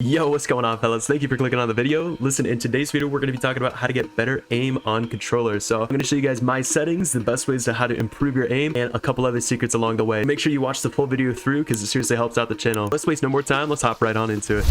Yo, what's going on, fellas? Thank you for clicking on the video. Listen, in today's video, we're going to be talking about how to get better aim on controllers. So I'm going to show you guys my settings, the best ways to how to improve your aim, and a couple other secrets along the way. Make sure you watch the full video through because it seriously helps out the channel. Let's waste no more time. Let's hop right on into it.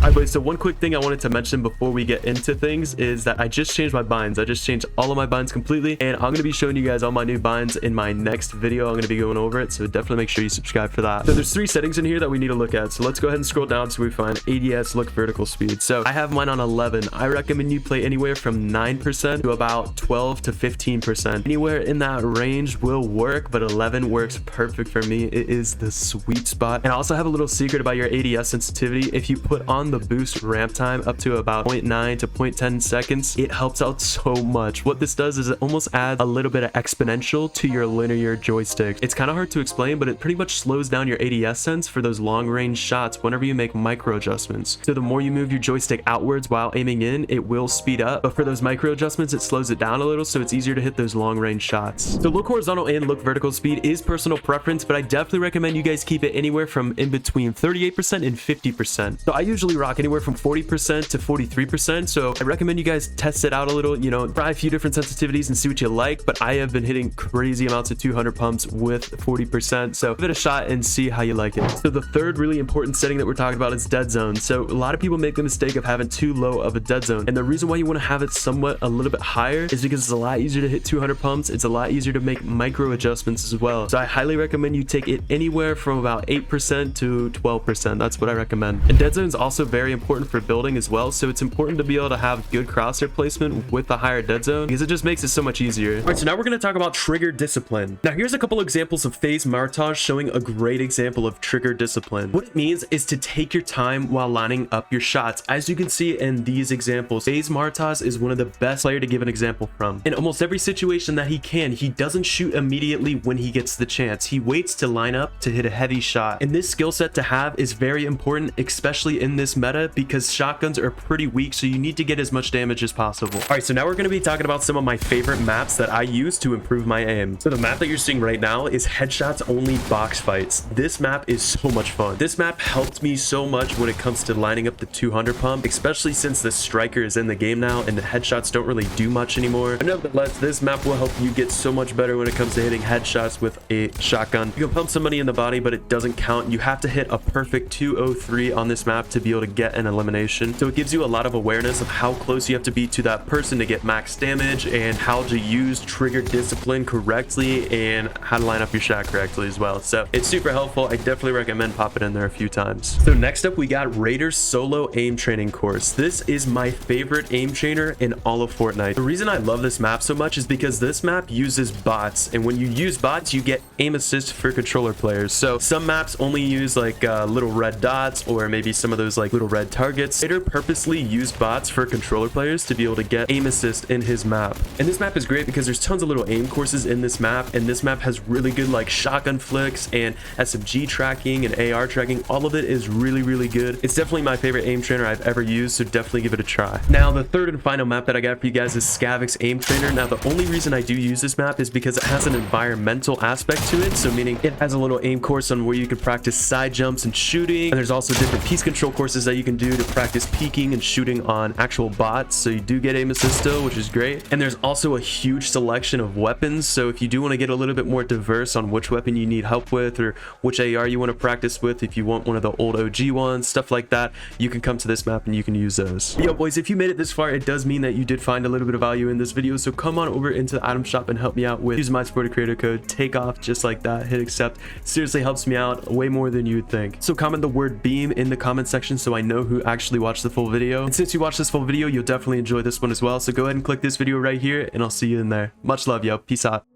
Alright boys, so one quick thing I wanted to mention before we get into things is that I just changed my binds. I just changed all of my binds completely, and I'm going to be showing you guys all my new binds in my next video. I'm going to be going over it, so definitely make sure you subscribe for that. So there's three settings in here that we need to look at. So let's go ahead and scroll down so we find ADS look vertical speed. So I have mine on 11. I recommend you play anywhere from 9% to about 12 to 15%. Anywhere in that range will work, but 11 works perfect for me. It is the sweet spot. And I also have a little secret about your ADS sensitivity. If you put on the boost ramp time up to about 0.9 to 0.10 seconds, it helps out so much. What this does is it almost adds a little bit of exponential to your linear joystick. It's kind of hard to explain, but it pretty much slows down your ADS sense for those long range shots whenever you make micro adjustments. So the more you move your joystick outwards while aiming in, it will speed up, but for those micro adjustments, it slows it down a little, so it's easier to hit those long range shots. So look horizontal and look vertical speed is personal preference, but I definitely recommend you guys keep it anywhere from in between 38% and 50%. So I usually rock anywhere from 40% to 43%, so I recommend you guys test it out a little, you know, try a few different sensitivities and see what you like, but I have been hitting crazy amounts of 200 pumps with 40%, so give it a shot and see how you like it. So the third really important setting that we're talking about is dead zone. So a lot of people make the mistake of having too low of a dead zone, and the reason why you want to have it somewhat a little bit higher is because it's a lot easier to hit 200 pumps. It's a lot easier to make micro adjustments as well, so I highly recommend you take it anywhere from about 8% to 12%. That's what I recommend. And dead zone is also very important for building as well, so it's important to be able to have good crosshair placement with the higher dead zone because it just makes it so much easier. All right, so now we're going to talk about trigger discipline. Now here's a couple examples of phase martage showing a great example of trigger discipline. What it means is to take your time while lining up your shots. As you can see in these examples, phase martage is one of the best players to give an example from. In almost every situation that he doesn't shoot immediately when he gets the chance. He waits to line up to hit a heavy shot, and this skill set to have is very important, especially in this meta, because shotguns are pretty weak, so you need to get as much damage as possible. All right, so now we're going to be talking about some of my favorite maps that I use to improve my aim. So the map that you're seeing right now is headshots only box fights. This map is so much fun. This map helped me so much when it comes to lining up the 200 pump, especially since the striker is in the game now and the headshots don't really do much anymore. But nevertheless, this map will help you get so much better when it comes to hitting headshots with a shotgun. You can pump somebody in the body, but it doesn't count. You have to hit a perfect 203 on this map to be able to get an elimination. So it gives you a lot of awareness of how close you have to be to that person to get max damage, and how to use trigger discipline correctly, and how to line up your shot correctly as well. So it's super helpful. I definitely recommend popping in there a few times. So next up, we got Raider's solo aim training course. This is my favorite aim trainer in all of Fortnite. The reason I love this map so much is because this map uses bots, and when you use bots, you get aim assist for controller players. So some maps only use like little red dots, or maybe some of those like little red targets. Raider purposely used bots for controller players to be able to get aim assist in his map. And this map is great because there's tons of little aim courses in this map, and this map has really good like shotgun flicks and SMG tracking and AR tracking. All of it is really good. It's definitely my favorite aim trainer I've ever used, so definitely give it a try. Now the third and final map that I got for you guys is Skavik's aim trainer. Now the only reason I do use this map is because it has an environmental aspect to it, so meaning it has a little aim course on where you can practice side jumps and shooting, and there's also different piece control courses that you can do to practice peeking and shooting on actual bots, so you do get aim assist still, which is great. And there's also a huge selection of weapons, so if you do want to get a little bit more diverse on which weapon you need help with, or which AR you want to practice with, if you want one of the old OG ones, stuff like that, you can come to this map and you can use those. Yo boys, if you made it this far, it does mean that you did find a little bit of value in this video, so come on over into the item shop and help me out with use my supported creator code Takeoff, just like that. Hit accept. Seriously helps me out way more than you would think. So comment the word beam in the comment section so I know who actually watched the full video, and since you watched this full video, you'll definitely enjoy this one as well. So go ahead and click this video right here, and I'll see you in there. Much love, yo. Peace out.